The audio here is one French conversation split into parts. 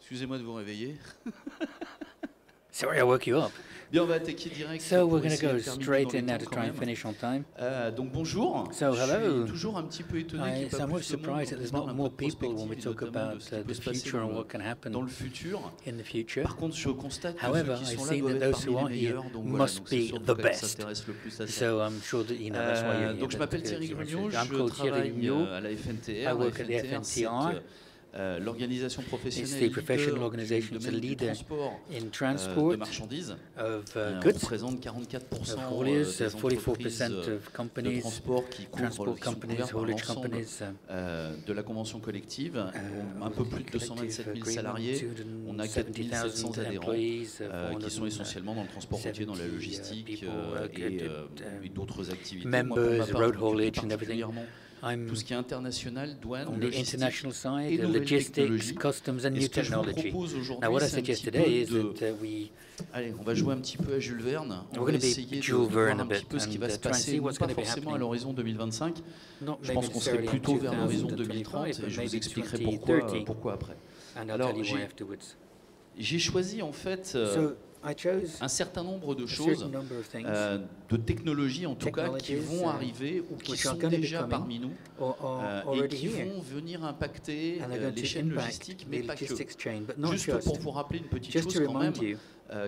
Excusez-moi de vous réveiller. Sorry, I woke you up. Bien, on va attaquer direct. So pour we're going to essayer go de terminer straight dans les in now temps to quand try and même. finish on time. Donc bonjour. So, hello. Je suis toujours un petit peu étonné qu'il n'y ait pas I'm always plus de monde surprised quand that there's on parle not un more peu de people when we prospective, talk notamment de about ce qui peut the se passer future and dans what can le happen futur. in the future. Par contre, je constate que However, ceux qui I've sont là seen doivent that être those who parmi les are here meilleurs. Donc voilà, must donc c'est be sûr the qu'elle best. s'intéresse le plus à ça. So I'm sure that you know that's why you're here. Donc je m'appelle Thierry Grugno, I'm je called Thierry travaille Grugno. à la FNTR. I La work at the FNTR, c'est FNTR. l'organisation It's professionnelle the professional leader organization, du it's a domaine du leader transport in de transport marchandises. of On goods, représente 44% of haulers, des 44% entreprises of de companies, transport qui couvrent transport qui sont companies, couvertes par haulage l'ensemble companies, de la convention collective. Un peu plus de 227 000 salariés. On a 4 700 adhérents qui sont essentiellement dans le transport routier, dans la logistique et d'autres activités. Moi, pour ma members, part, road je m'occupe haulage and everything. particulièrement I'm tout ce qui est international, douane, on the logistique international side, et nouvelles logistics, technologies. customs and Et new ce que je vous technology. propose Now, aujourd'hui, what I c'est un suggest petit today is peu that we Allez, on va jouer un petit peu à Jules Verne. On We're va gonna be essayer de Jules voir Verne un a petit bit peu ce qui va and se try and see passer, what's pas gonna be forcément à happening. l'horizon 2025. not Je maybe pense qu'on serait necessarily in plutôt vers l'horizon 2025, 2030 et but je vous maybe expliquerai 2030. pourquoi après. And I'll Alors, tell you why j'ai afterwards. choisi en fait So I chose un certain nombre de a choses, certain number of things de technologies en tout cas, qui Technologies, vont arriver ou qui which are sont gonna be déjà coming parmi nous or et already qui here. vont venir impacter And they're going les to chaînes impact logistiques, the mais pas que. logistics chain, but not Juste just. pour vous rappeler une petite Just chose to quand même, remind you,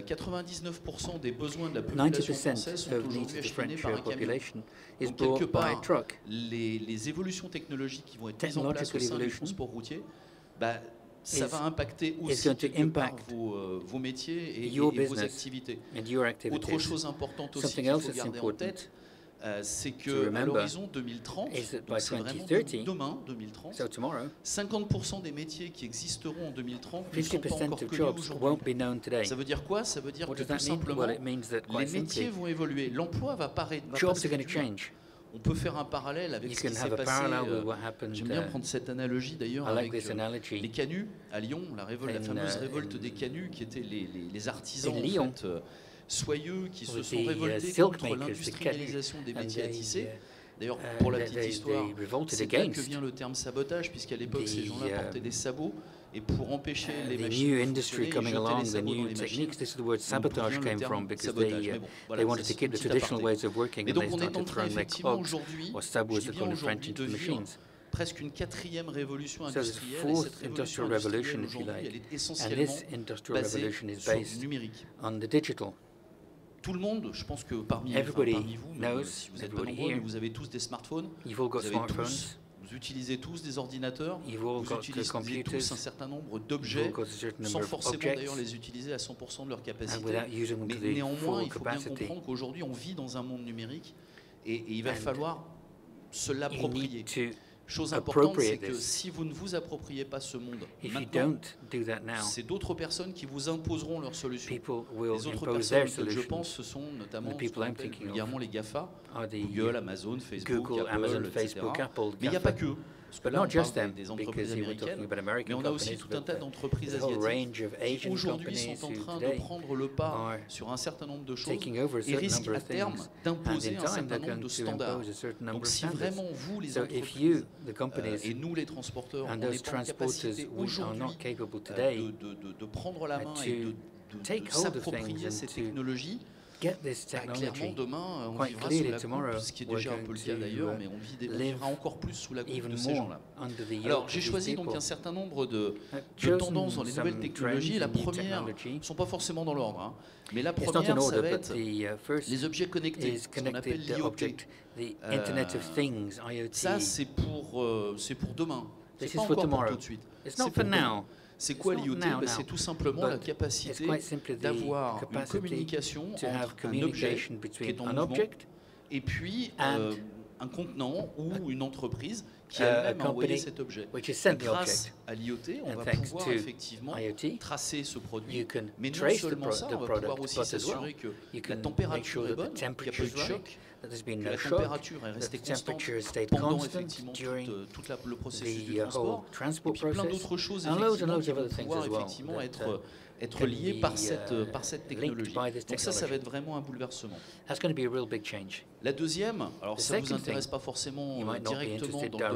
99% des besoins de la population 90% française sont of needs aujourd'hui of the acheminés French par un camion. population is Donc quelque brought by part, truck. les évolutions technologiques qui vont être mises en place au Technological sein du evolution transport routier, ça is- va impacter aussi going to quelque part impact vos métiers et your vos business activités. and your Autre activities. chose importante aussi Something qu'il else faut that's garder en important tête, c'est to que à remember l'horizon 2030, is that donc by c'est vraiment 2030, demain 2030, So tomorrow, 50% des métiers qui existeront en 2030 ne sont pas 50% encore of connus jobs aujourd'hui. won't be known today. Ça veut dire quoi? Ça veut dire What que does tout that mean? simplement, Well, it means that les quite métiers simply, vont évoluer. L'emploi va pas jobs se are going to réduire. change. On peut faire un parallèle avec You ce qui can s'est have a passé. parallel with what happened. J'aime bien prendre cette analogie d'ailleurs I like avec this analogy. les canuts à Lyon, la fameuse révolte des canuts qui étaient les artisans in en Lyon, fait, soyeux qui se with sont the, révoltés silk contre makers, the l'industrialisation des and métiers à they, tisser. D'ailleurs, pour la petite histoire, revolted c'est là que against vient le terme sabotage, puisqu'à l'époque, ces the, gens-là portaient des sabots, et pour empêcher les the machines new de industry fonctionner, coming ils jetaient along, les the sabots dans new les machines. techniques. This is the word Donc, sabotage provient le came terme from because sabotage. they Mais bon, voilà, wanted ça, to c'est keep un the petit traditional aparté. ways of working Et and donc, they on est en started train throwing their effectivement clogs aujourd'hui, or je sabots dis are bien called in French aujourd'hui, into de vivre machines. presque une quatrième révolution So the industrielle, et fourth cette révolution industrial revolution, industrielle if you aujourd'hui, like, elle est and essentiellement this industrial basée revolution is sur le based numérique. on the digital. Tout le monde, je pense que parmi Everybody vous, même knows, si vous êtes pas everybody nombreux, mais here, vous avez tous des smartphones, You've all got vous utilisez tous des ordinateurs, You've all vous got utilisez computers. tous un certain nombre You've all d'objets, got a certain sans number of forcément objects, d'ailleurs les utiliser à 100% de leur and capacité. without using them Mais to the néanmoins, full il faut bien capacity. comprendre qu'aujourd'hui, on vit dans un monde numérique et il va And falloir se You l'approprier. need to, Chose importante, c'est appropriate que this. si vous ne vous appropriez pas ce monde if you maintenant, don't do that now, c'est d'autres personnes qui vous imposeront leurs solutions. people will Les autres impose personnes their auxquelles je solutions. pense, ce sont notamment The ce people qu'on I'm appelle thinking of vulgairement les GAFA, Are the Google, Amazon, Facebook, Google, Apple, Amazon, etc. Facebook, Apple, Mais il n'y a GAFA. pas que. Parce que But là, on not just parle them, des entreprises because here we're talking américaines, about American mais on a aussi companies, tout un tas but d'entreprises there's a whole asiatiques range of qui Asian aujourd'hui companies sont en who train de today prendre le pas are sur un certain nombre de choses taking over a et certain risquent number à of terme things, and d'imposer in un time certain they're nombre going de to standards. impose a certain number Donc of si standards. vraiment vous, les So if entreprises, you, the companies, et nous les transporteurs, on and n'est those pas en transporters, capacité we are aujourd'hui not capable today de prendre la main to et de take hold of s'approprier things and ces to technologies, get this clairement technology, demain on quite vivra clearly sous la tomorrow, coupe, ce qui est we're déjà un going peu le cas to, d'ailleurs, mais on live vivra encore plus sous la coupe even de ces more gens-là. under the yoke Alors of j'ai these choisi donc people. un certain nombre de chosen tendances dans les nouvelles some technologies. trends La in new première technology. ne sont pas forcément dans l'ordre, hein. Mais la It's not in première, ça order, va but être the first les objets connectés, is ce qu'on appelle connected l'IoT. object, the Internet of Things, IoT. Ça, c'est pour demain. C'est This pas is for encore pour tomorrow. tout de suite. It's C'est not pour for demain. now. C'est quoi It's not l'IoT? now, C'est now. tout simplement But la it's capacité quite simply the d'avoir une capacity communication to have entre un objet communication qui est between en an mouvement object et puis and un contenant ou une entreprise qui a elle-même a envoyé company cet objet. which has Et sent the grâce object. à l'IoT, on And va thanks pouvoir to effectivement IoT, tracer ce produit. you can Mais non trace seulement ça, the on va pouvoir product, aussi but as well, s'assurer que you la can make température sure est that bonne, the qu'il n'y a pas temperature eu is de right, choc, that there's been que no la shock, température est that restée the constante temperature stayed pendant constant effectivement during tout le processus du the whole transport. Et transport puis plein process, d'autres choses and loads effectivement qui of vont other things pouvoir as well effectivement that, être can liées be, par cette linked technologie. by this Donc ça va technology. être vraiment un bouleversement. That's going to be a real big change. La deuxième, alors The ça ne vous second intéresse thing, pas forcément you might not be directement interested dans le domaine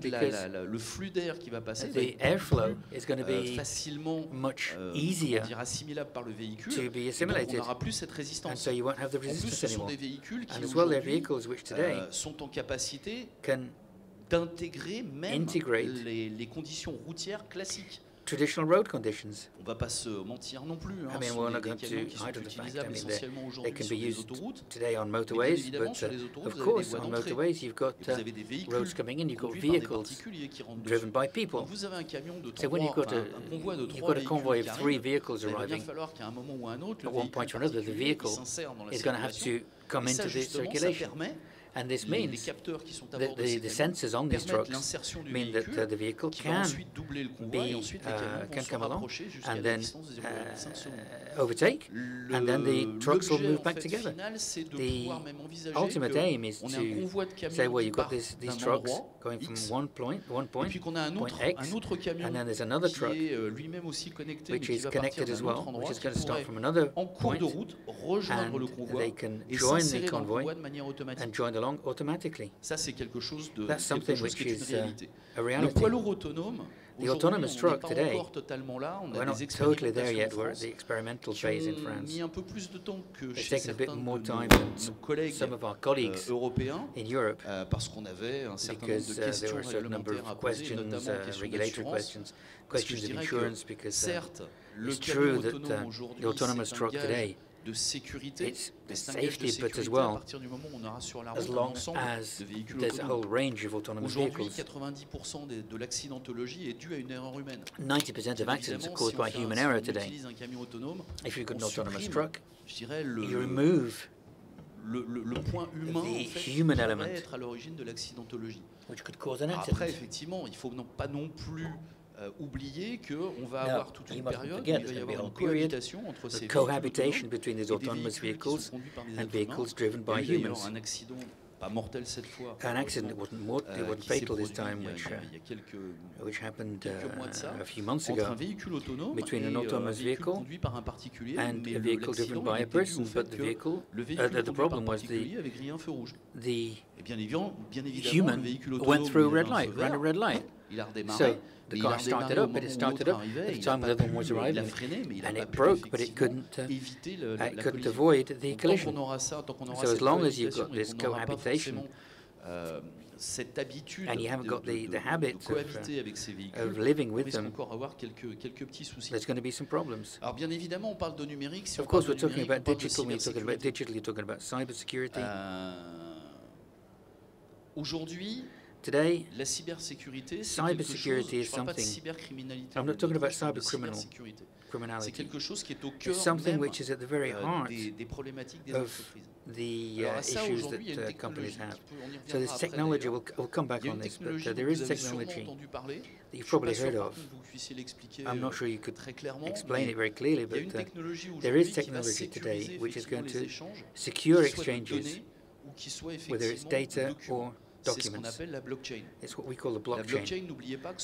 because le flux d'air qui va passer va the être airflow is going to be facilement much on easier va dire assimilable par le véhicule, to be et donc on assimilated, n'aura plus cette and résistance. so you won't have the En plus, resistance ce sont anymore. des véhicules qui And as well, they're aujourd'hui vehicles which today sont en capacité can d'intégrer même integrate les conditions routières classiques. traditional road conditions. On ne va pas se mentir non plus. I mean, we're not going to hide the fact. I mean, they can be used autoroutes. today on motorways, but of course, on motorways, you've got roads coming in, you've got vehicles driven by people. So when you've got a convoy of 3 vehicles arriving, at one point or another, the vehicle is going to have to come into the circulation. And this means that the sensors on these trucks mean that the vehicle can come along and then overtake, and then the trucks will move back together. The ultimate aim is to say, well, you've got these trucks going from one point, point X, and then there's another truck which is connected as well, which is going to start from another point, and they can join the convoy and join along automatically. That's something which is a reality. The autonomous truck today, we're not totally there yet. We're at the experimental phase in France. It's taken a bit more time than some of our colleagues in Europe because there were a certain number of questions, regulatory questions, questions of insurance, because it's true that the autonomous truck today, it's safety, but as well, as long as there's a whole range of autonomous vehicles. 90% of accidents are caused by human error today. If you've got an autonomous truck, you remove the human element, which could cause an accident. Après, effectivement, il ne faut pas non plus oublier qu'on va avoir toute une période où il va y avoir une cohabitation entre ces cohabitation between these autonomous vehicles and vehicles driven by humans. Un accident pas mortel cette fois. An accident wasn't fatal this time, which happened a few months ago between an autonomous vehicle and a vehicle driven by a person. But the problem was the human went through a red light, ran a red light. So the car started up, but it started up at the time the other one was arriving, and it broke, but it couldn't avoid the collision. So as long as you've got this cohabitation, and you haven't got the habit of living with them, there's going to be some problems. Of course, we're talking about digital, we're talking about digital, you're talking about cybersecurity. Today, cybersecurity is something. I'm not talking about cyber criminality. It's something which is at the very heart of the issues that companies have. So this technology, we'll come back on this, but there is technology that you've probably heard of. I'm not sure you could explain it very clearly, but there is technology today which is going to secure exchanges, whether it's data or documents. It's what we call the blockchain.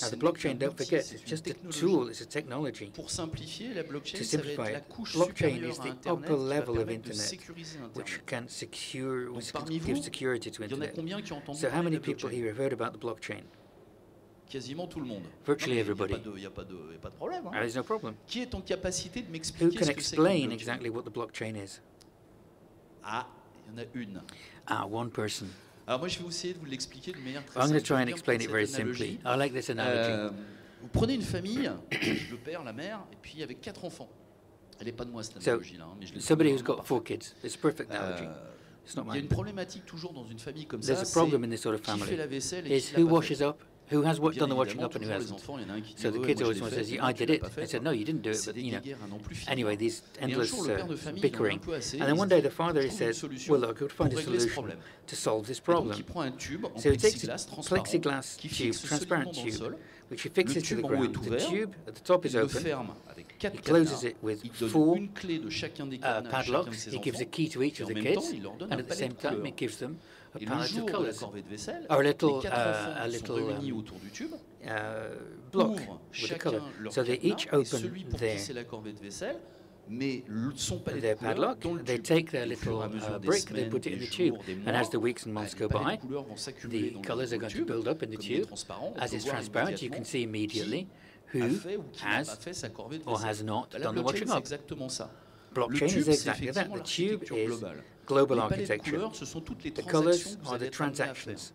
Now, the blockchain, don't forget, it's just a tool, it's a technology. To simplify it, blockchain is the upper level of Internet, which can give security to Internet. So how many people here have heard about the blockchain? Virtually everybody. There's no problem. Who can explain exactly what the blockchain is? One person. Alors moi, je vais essayer de vous l'expliquer de manière très simple. I'm going to try and explain it very simply. I like this analogy. Vous prenez une famille, le père, la mère, et puis avec 4 enfants. Elle n'est pas de moi cette analogie-là, mais je l'ai. Somebody who's got 4 kids. It's a perfect analogy. It's not mine. Il y a une problématique toujours dans une famille comme ça. There's a problem in this sort of family. Qui fait la vaisselle et is who washes up, who has done the washing up and who hasn't. So the kids always want to say, I did it. I said, no, you didn't do it, but you know. Anyway, these endless bickering. And then one day the father says, well, look, I could find a solution to solve this problem. So he takes a plexiglass tube, transparent tube, which he fixes to the ground. The tube at the top is open. He closes it with 4 padlocks. He gives a key to each of the kids, and at the same time he gives them a palette of colors, or a little block with a color. So they each open their padlock, they take their little brick, they put it in the tube, and as the weeks and months go by, the colors are going to build up in the tube. As it's transparent, you can see immediately who has or has not done the washing up. Blockchain is exactly that. The tube is global architecture. The colors are the transactions.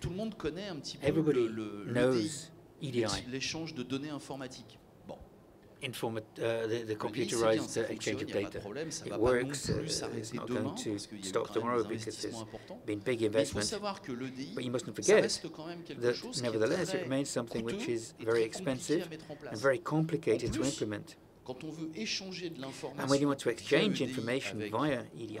tout le monde connaît un petit peu l'échange de données informatiques. Bon. The computerized exchange of data. It works. It's not going to stop tomorrow because there's been big investment. But you mustn't forget that nevertheless it remains something which is very expensive and very complicated to implement. And when you want to exchange information via EDI,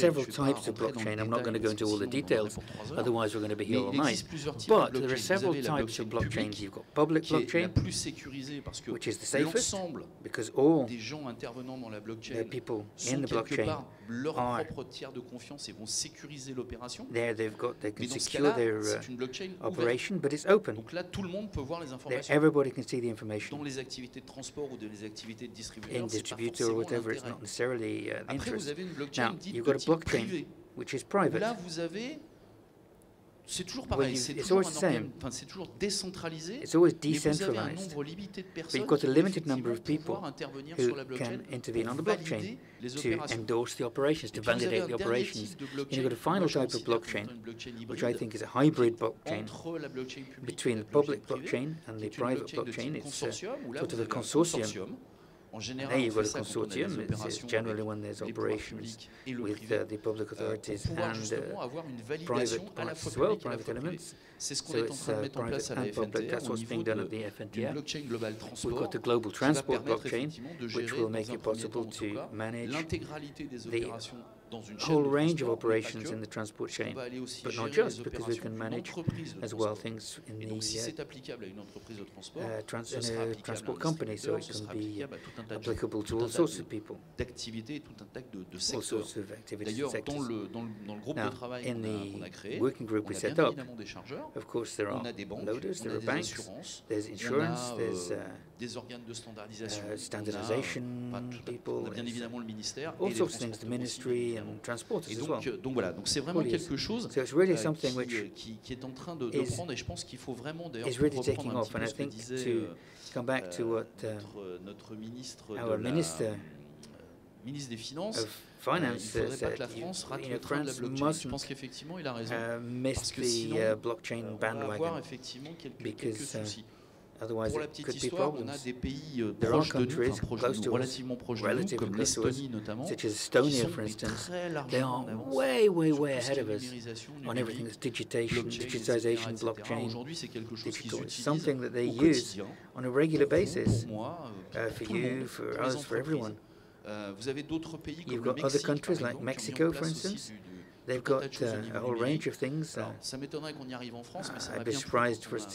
several types of blockchain. I'm not going to go into all the details, otherwise we're going to be here all night. existe plusieurs types de blockchains. Vous avez la blockchain publique, qui est la plus sécurisée parce que l'ensemble des gens intervenant dans la blockchain sont quelque part leur propre tiers de confiance et vont sécuriser l'opération. Mais dans ce cas-là, c'est une blockchain ouverte. Donc là, tout le monde peut voir les informations. Dans les activités de transport ou dans les activités de distributeur, c'est pas forcément l'intérêt. Après, vous avez une blockchain dite de type privé. Là, vous avez... C'est toujours pareil, c'est toujours décentralisé, mais vous avez un nombre limité de personnes qui vont pouvoir intervenir sur la blockchain pour valider les opérations. Et puis vous avez un dernier type de blockchain, moi je considère comme une blockchain hybride, entre la blockchain publique et la blockchain privée, qui est une blockchain de type consortium, où là vous avez un consortium. En général, on fait ça quand on a des opérations avec les pouvoirs publics et le privé, pour pouvoir justement avoir une validation à la fois publique et à la fois privée. C'est ce qu'on est en train de mettre en place à la FNTR au niveau d'une blockchain global transport qui va permettre effectivement de gérer dans un premier temps en tout cas l'intégralité des opérations dans une chaîne de transport, on va aller aussi gérer les opérations d'une entreprise de transport. Et donc si c'est applicable à une entreprise de transport, ce sera applicable à un distributeur, ce sera applicable à tout un tas d'activités et tout un tas de secteurs. D'ailleurs, dans le groupe de travail qu'on a créé, on a bien évidemment des chargeurs, on a des banques, on a des assurances, on a des organes de standardisation, on a bien évidemment le ministère et les transporteurs. Et donc voilà, donc c'est vraiment quelque chose qui est en train de prendre, et je pense qu'il faut vraiment, d'ailleurs, pour reprendre un petit peu ce que disait notre ministre des Finances, il ne faudrait pas que la France rate le train de la blockchain. Je pense qu'effectivement, il a raison, parce que sinon, on va avoir effectivement quelques soucis. Pour la petite histoire, on a des pays proches de nous, relativement proches de nous, comme l'Estonie notamment, qui sont très largement en avance sur tout ce qui est numérisation, digitalisation, etc. Aujourd'hui, c'est quelque chose qu'ils utilisent au quotidien, pour moi, pour tout le monde, pour les entreprises. Vous avez d'autres pays comme le Mexique, par exemple, qui ont mis en place aussi They've got a whole range of things. Ça m'étonnerait qu'on y arrive en France, mais ça m'a bien plu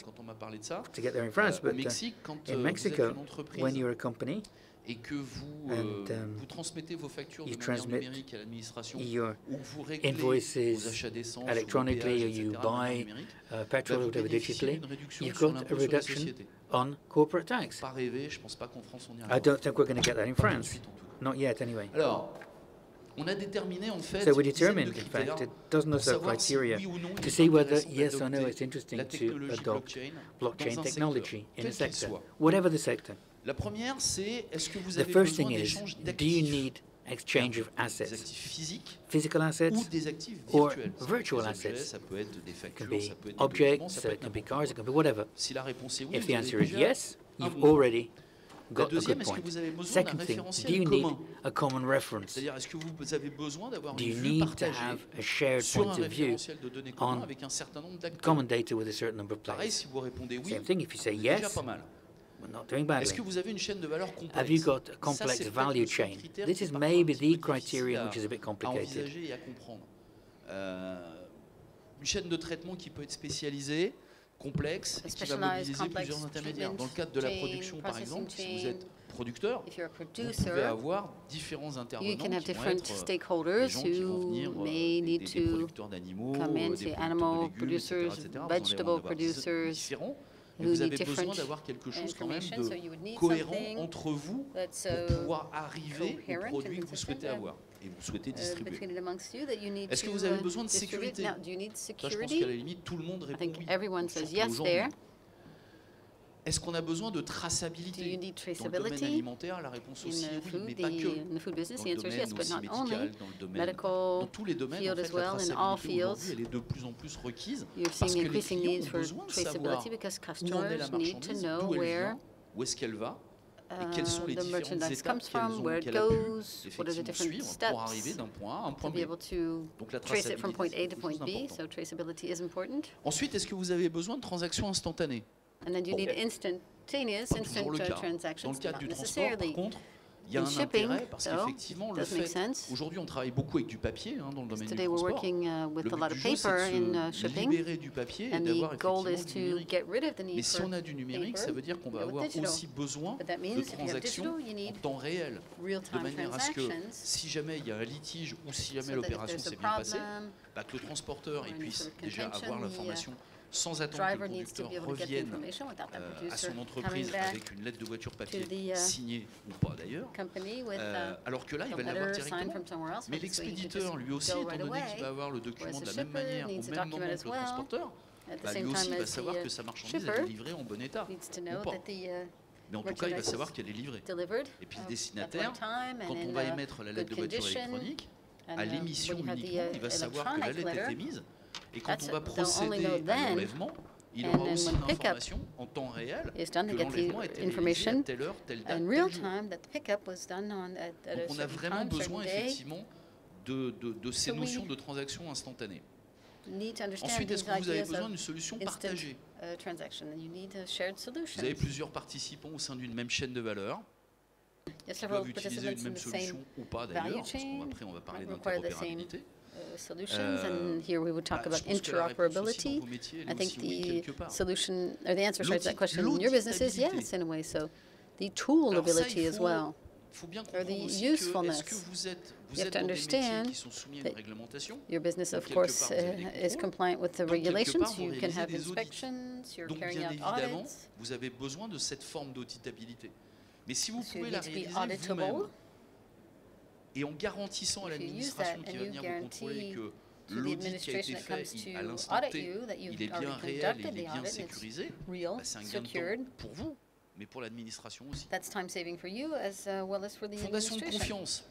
quand on m'a parlé de ça. To get there in France, but au Mexique, quand in Mexico, vous êtes une entreprise when you're a company, et que vous transmettez vos factures de manière numérique à l'administration, ou que vous réglez vos achats d'essence, electronically, or you buy petrol or whatever digitally, you've got a reduction on corporate tax. Pas rêver, je pense pas qu'en France on y arrive. I don't think we're going to get that in France. Not yet, anyway. Alors, on a déterminé en fait so we determined, in fact, a dozen or so criteria to see whether, yes or no, it's interesting to adopt blockchain technology in a sector, whatever the sector. La première, c'est est-ce que vous The avez first besoin thing is, d'échange do you need exchange of des assets, actifs physiques physical assets, ou des actifs or virtuels? virtual Des objets, assets? ça peut être des It can factures, be ça peut être des documents, ça objects, peut it être can be n'importe cars, quoi. it can be whatever. Si la réponse est oui, If vous the avez answer is déjà yes, un you've bon. already La got a deuxième, good est-ce que point. vous avez besoin d'un Second thing, do référentiel you need commun? a common reference? C'est-à-dire, est-ce que vous avez besoin d'avoir Do une you vue need to partagée have a shared sur un point of view référentiel de données commun on avec un certain nombre d'acteurs? common data with a certain number of Pareil, players? si vous répondez oui, Same thing, if you say c'est déjà yes, pas mal. we're not doing Est-ce que badly. vous avez une chaîne de valeur complexe? Have you got a Ça, complex c'est peut-être value le seul chain? critère This qui est is parfois maybe un petit the peu difficile criterion which is a bit à complicated. envisager et à comprendre. Une chaîne de traitement qui peut être spécialisée, complexe, et qui va mobiliser plusieurs intermédiaires. Dans le cadre de la production, par exemple, si vous êtes producteur, vous pouvez avoir différents intervenants qui vont être des gens qui vont venir, des producteurs d'animaux, des producteurs de légumes, etc. Vous allez en avoir différents. Mais vous avez besoin d'avoir quelque chose quand même de cohérent entre vous pour pouvoir arriver au produit que vous souhaitez avoir et vous souhaitez distribuer. Est-ce que vous avez besoin de sécurité? Ça, je pense qu'à la limite, tout le monde répond oui, surtout aujourd'hui. Est-ce qu'on a besoin de traçabilité? Dans le domaine alimentaire, la réponse aussi est oui, mais pas que. Dans le domaine aussi médical, dans le domaine, dans tous les domaines, en fait, la traçabilité aujourd'hui, elle est de plus en plus requise parce que les clients ont besoin de savoir où en est la marchandise, d'où elle vient, où est-ce qu'elle va, et quelles sont les différentes étapes qu'elle a pu effectivement suivre pour arriver d'un point A à un point B. Donc la traçabilité, c'est quelque chose d'important. Ensuite, est-ce que vous avez besoin de transactions instantanées? And then you need instantaneous, Pas toujours instant le cas. Dans transactions, le cadre not du transport, par necessarily. contre, Il y a un intérêt parce qu'effectivement, le fait, aujourd'hui on travaille beaucoup avec du papier dans le domaine du transport. Le but du jeu, c'est de se libérer du papier et d'avoir effectivement du numérique. Mais si on a du numérique, ça veut dire qu'on va avoir aussi besoin de transactions en temps réel, de manière à ce que si jamais il y a un litige ou si jamais l'opération s'est bien passée, que le transporteur puisse déjà avoir l'information sans attendre que le conducteur revienne à son entreprise avec une lettre de voiture papier signée ou pas d'ailleurs, alors que là, il va l'avoir directement. Mais l'expéditeur, lui aussi, étant donné qu'il va avoir le document de la même manière, au même moment que le transporteur, lui aussi va savoir que sa marchandise est livrée en bon état ou pas. Mais en tout cas, il va savoir qu'elle est livrée. Et puis le destinataire, quand on va émettre la lettre de voiture électronique, à l'émission uniquement, il va savoir que la lettre est émise. Et quand on va procéder à l'enlèvement, il aura aussi l'information en temps réel que l'enlèvement a été réalisé à telle heure, telle date, tel jour. Donc on a vraiment besoin effectivement de ces notions de transaction instantanée. Ensuite, est-ce que vous avez besoin d'une solution partagée? Vous avez plusieurs participants au sein d'une même chaîne de valeur qui peuvent utiliser une même solution ou pas d'ailleurs, parce qu'après on va parler d'interopérabilité. Solutions, and here we would talk about interoperability. I think the solution or the answer to that question in your business is yes, in a way. So the toolability as well, or the usefulness. You have to understand that your business, of course, is compliant with the regulations. You can have inspections. You're carrying out audits. Vous avez besoin de cette forme d'auditabilité. Mais si vous pouvez la réaliser vous-même, et en garantissant à l'administration qui va venir vous contrôler que l'audit qui a été fait à l'instant T, il est bien réel et il est bien sécurisé, c'est un gain de temps pour vous, mais pour l'administration aussi. Fondation de confiance,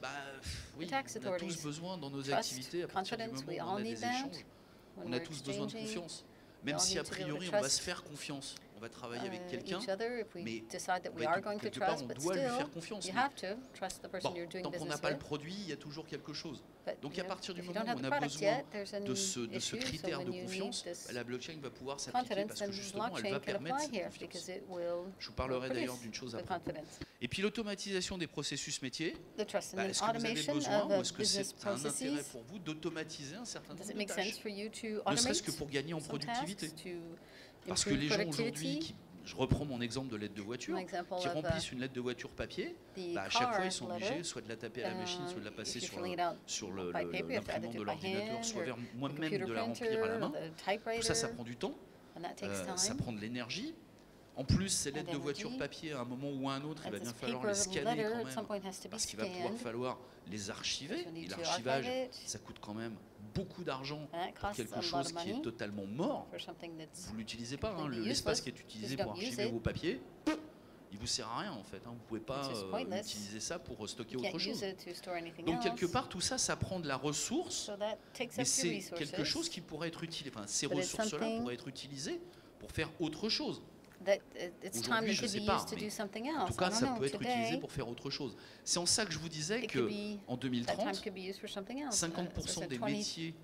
oui, on a tous besoin dans nos activités, à partir du moment où on a des échanges, on a tous besoin de confiance. Même si a priori on va se faire confiance, on va travailler avec quelqu'un, mais quelque part on doit lui faire confiance. Tant qu'on n'a pas le produit, il y a toujours quelque chose. Donc à partir du moment où on a besoin de ce critère de confiance, la blockchain va pouvoir s'appliquer parce que justement elle va permettre cette confiance. Je vous parlerai d'ailleurs d'une chose après. Et puis l'automatisation des processus métiers, est-ce que vous avez besoin ou est-ce que c'est un intérêt pour vous d'automatiser un certain nombre de tâches, ne serait-ce que pour gagner en productivité? Parce que les gens aujourd'hui, je reprends mon exemple de lettre de voiture, qui remplissent une lettre de voiture papier, à chaque fois ils sont obligés soit de la taper à la machine, soit de la passer sur l'imprimante de l'ordinateur, soit moi-même de la remplir à la main. Tout ça, ça prend du temps, ça prend de l'énergie. En plus, ces lettres de voiture papier, à un moment ou à un autre, il va bien falloir les scanner quand même, parce qu'il va pouvoir falloir les archiver. Et l'archivage, ça coûte quand même beaucoup d'argent pour quelque chose qui est totalement mort. Vous ne l'utilisez pas, l'espace qui est utilisé pour archiver vos papiers, il ne vous sert à rien en fait. Vous ne pouvez pas utiliser ça pour stocker autre chose. Donc quelque part, tout ça, ça prend de la ressource, mais c'est quelque chose qui pourrait être utilisé, enfin ces ressources-là pourraient être utilisées pour faire autre chose. Aujourd'hui, je ne sais pas, mais en tout cas, ça peut être utilisé pour faire autre chose. C'est en ça que je vous disais qu'en 2030, 50% des métiers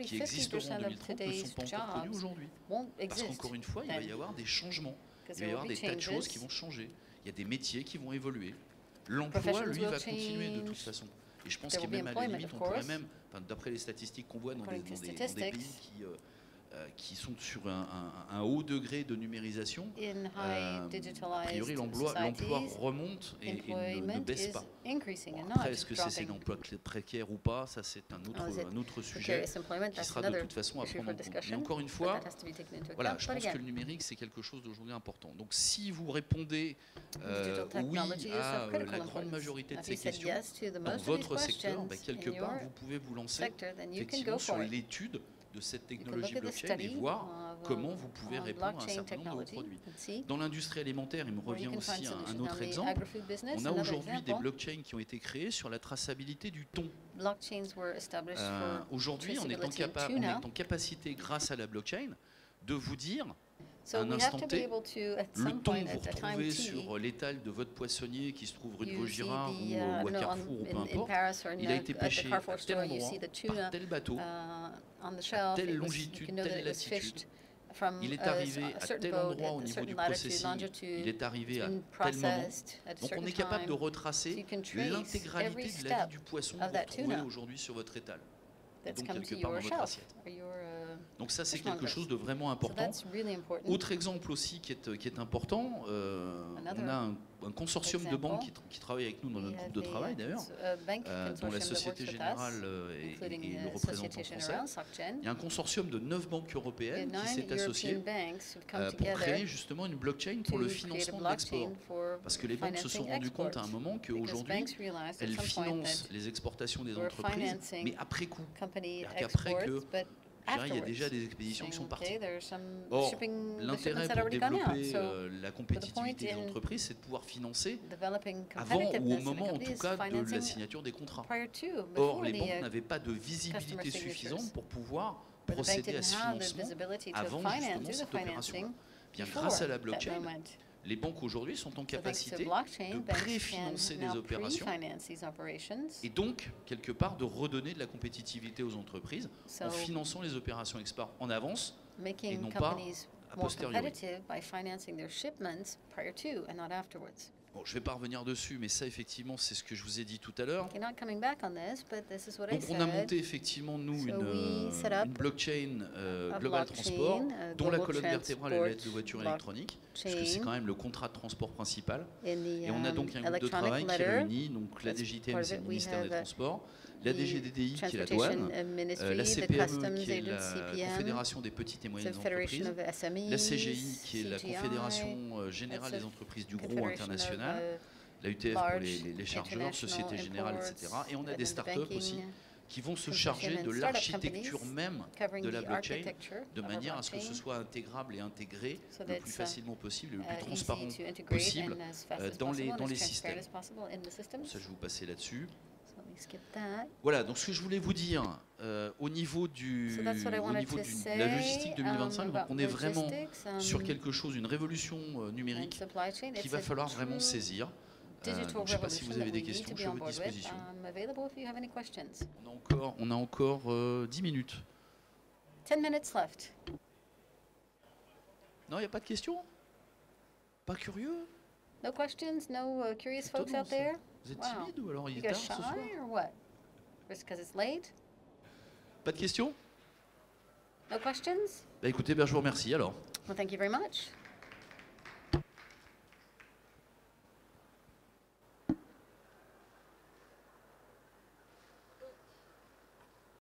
qui existeront en 2030 ne sont pas encore connus aujourd'hui. Parce qu'encore une fois, il va y avoir des changements. Il va y avoir des tas de choses qui vont changer. Il y a des métiers qui vont évoluer. L'emploi, lui, va continuer de toute façon. Et je pense qu'il y a même à la limite, on pourrait même, d'après les statistiques qu'on voit dans des pays qui sont sur un haut degré de numérisation, a priori l'emploi remonte et ne baisse pas. Après, est-ce que c'est l'emploi précaire ou pas, ça c'est un autre sujet qui sera de toute façon à prendre en compte. Mais encore une fois, voilà, je pense que le numérique c'est quelque chose d'aujourd'hui important. Donc si vous répondez oui à la grande majorité de ces questions dans votre secteur, quelque part vous pouvez vous lancer effectivement sur l'étude de cette technologie blockchain et voir comment vous pouvez répondre à un certain nombre de vos produits. Dans l'industrie alimentaire, il me revient aussi un autre exemple. On a aujourd'hui des blockchains qui ont été créés sur la traçabilité du thon. Aujourd'hui, on est en capacité, grâce à la blockchain, de vous dire à un instant T, le thon que vous retrouvez sur l'étal de votre poissonnier qui se trouve rue de Vaugirard ou à Carrefour ou peu importe, il a été pêché à tel endroit, par tel bateau, à telle longitude, telle latitude, il est arrivé à tel endroit au niveau du processing, il est arrivé à tel moment. Donc on est capable de retracer l'intégralité de la vie du poisson que vous retrouvez aujourd'hui sur votre étal. Donc quelque part dans votre assiette. Donc ça c'est quelque chose de vraiment important. Autre exemple aussi qui est important, on a un consortium de banques qui travaille avec nous dans notre groupe de travail d'ailleurs, dont la Société Générale est le représentant français. Il y a un consortium de 9 banques européennes qui s'est associé pour créer justement une blockchain pour le financement de l'export. Parce que les banques se sont rendues compte à un moment qu'aujourd'hui, elles financent les exportations des entreprises, mais après coup. C'est-à-dire qu'après il y a déjà des expéditions qui sont parties. Or, l'intérêt pour développer la compétitivité des entreprises, c'est de pouvoir financer avant ou au moment, en tout cas, de la signature des contrats. Or, les banques n'avaient pas de visibilité suffisante pour pouvoir procéder à ce financement avant justement cette opération. Bien, grâce à la blockchain, les banques aujourd'hui sont en capacité de préfinancer des opérations et donc, quelque part, de redonner de la compétitivité aux entreprises en finançant les opérations export en avance et non pas a posteriori. Bon, je ne vais pas revenir dessus, mais ça, effectivement, c'est ce que je vous ai dit tout à l'heure. Donc, on a monté, effectivement, nous, une blockchain Global Transport, dont la colonne vertébrale est la lettre de voiture électronique, puisque c'est quand même le contrat de transport principal. Et on a donc un groupe de travail qui réunit donc, la DGTM, c'est le ministère des Transports, la DGDDI, qui est la douane, la CPME, qui est la Confédération des petites et moyennes entreprises, la CGI, qui est la Confédération générale des entreprises du gros international, la UTF pour les chargeurs, Société Générale, etc. Et on a des startups aussi qui vont se charger de l'architecture même de la blockchain, de manière à ce que ce soit intégrable et intégré le plus facilement possible, le plus transparent possible dans les systèmes. Ça, je vais vous passer là-dessus. Voilà, donc ce que je voulais vous dire au niveau de la logistique 2025, donc on est vraiment sur quelque chose, une révolution numérique qu'il va falloir vraiment saisir. Donc, je ne sais pas si vous avez des questions, je suis à votre disposition. On a encore 10 minutes. 10 minutes left. Non, il n'y a pas de questions? Pas curieux? No questions? No curious folks out there? Vous êtes timide ou alors il est tard ce soir? Or what? Just because it's late? Pas de questions? No questions? Bah écoutez, je vous remercie alors. Well, thank you very much.